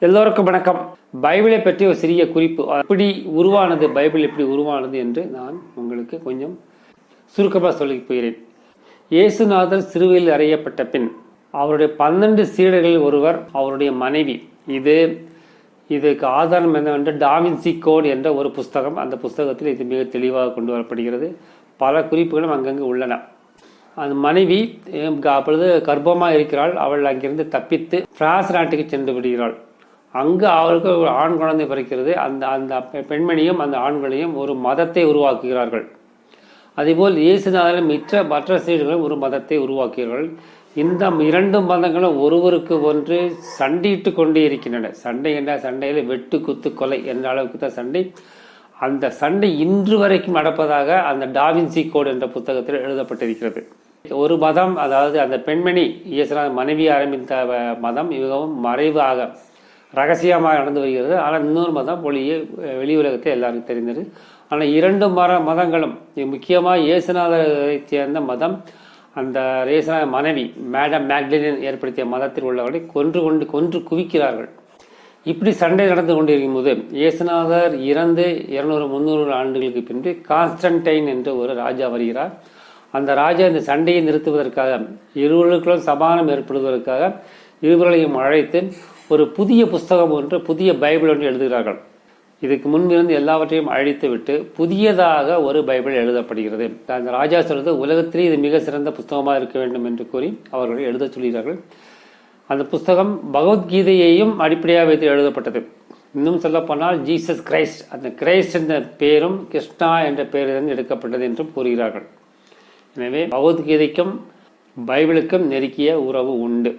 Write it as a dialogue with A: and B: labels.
A: எல்லோருக்கும் வணக்கம். பைபிளை பற்றி ஒரு சிறிய குறிப்பு. எப்படி உருவானது, பைபிள் எப்படி உருவானது என்று நான் உங்களுக்கு கொஞ்சம் சுருக்கமாக சொல்லி போகிறேன். இயேசுநாதர் சிலுவையில் அறையப்பட்ட பின் அவருடைய 12 சீடர்களில் ஒருவர் அவருடைய மனைவி. இதுக்கு ஆதாரம் என்னவென்று டா வின்சி கோட் என்ற ஒரு புஸ்தகம். அந்த புஸ்தகத்தில் இது மிக தெளிவாக கொண்டு வரப்படுகிறது. பல குறிப்புகளும் அங்கங்கு உள்ளன. அந்த மனைவி அப்பொழுது கர்ப்பமாக இருக்கிறாள். அவள் அங்கிருந்து தப்பித்து பிரான்ஸ் நாட்டுக்கு சென்று விடுகிறாள். அங்கு அவருக்கு ஒரு ஆண் குழந்தை பிறக்கிறது. அந்த பெண்மணியும் அந்த ஆண்களையும் ஒரு மதத்தை உருவாக்குகிறார்கள். அதேபோல் இயேசுநாதரும் மற்ற சீடர்களும் ஒரு மதத்தை உருவாக்குகிறார்கள். இந்த 2 மதங்களும் ஒருவருக்கு ஒன்று சண்டையிட்டு கொண்டே இருக்கின்றன. சண்டை என்ற சண்டையில் வெட்டு குத்து கொலை என்ற அளவுக்கு தான் சண்டை. அந்த சண்டை இன்று வரைக்கும் நடப்பதாக அந்த டா வின்சி கோட் என்ற புத்தகத்தில் எழுதப்பட்டிருக்கிறது. ஒரு மதம், அதாவது அந்த பெண்மணி இயேசுநாதர் மனைவி ஆரம்பித்த மதம் மிகவும் மறைவாக ரகசியமாக நடந்து வருகிறது. ஆனால் இன்னொரு மதம் வெளி உலகத்தை எல்லாருக்கும் தெரிந்தது. ஆனால் 2 மதங்களும் முக்கியமாக இயேசுநாதரை சேர்ந்த மதம் அந்த இயேசுநாதர் மனைவி மேடம் மேக்டலின் ஏற்படுத்திய மதத்தில் உள்ளவர்களை கொன்று குவிக்கிறார்கள். இப்படி சண்டை நடந்து கொண்டிருக்கும் போது இயேசுநாதர் இறந்து 200-300 ஆண்டுகளுக்கு பின்பு கான்ஸ்டன்டைன் என்ற ஒரு ராஜா வருகிறார். அந்த ராஜா இந்த சண்டையை நிறுத்துவதற்காக, இருவர்களுக்கும் சமாதானம் ஏற்படுவதற்காக இருவர்களையும் அழைத்து ஒரு புதிய புஸ்தகம் ஒன்று, புதிய பைபிள் ஒன்று எழுதுகிறார்கள். இதுக்கு முன்பிருந்து எல்லாவற்றையும் அழித்து விட்டு புதியதாக ஒரு பைபிள் எழுதப்படுகிறது. அந்த ராஜா சொல்வது உலகத்திலே இது மிக சிறந்த புஸ்தகமாக இருக்க வேண்டும் என்று கூறி அவர்களை எழுத சொல்கிறார்கள். அந்த புஸ்தகம் பகவத்கீதையையும் அடிப்படையாக வைத்து எழுதப்பட்டது. இன்னும் சொல்லப்போனால் ஜீசஸ் கிரைஸ்ட், அந்த கிரைஸ்ட் என்ற பெயரும் கிருஷ்ணா என்ற பெயரிலிருந்து எடுக்கப்பட்டது என்றும் கூறுகிறார்கள். எனவே பகவத்கீதைக்கும் பைபிளுக்கும் நெருங்கிய உறவு உண்டு.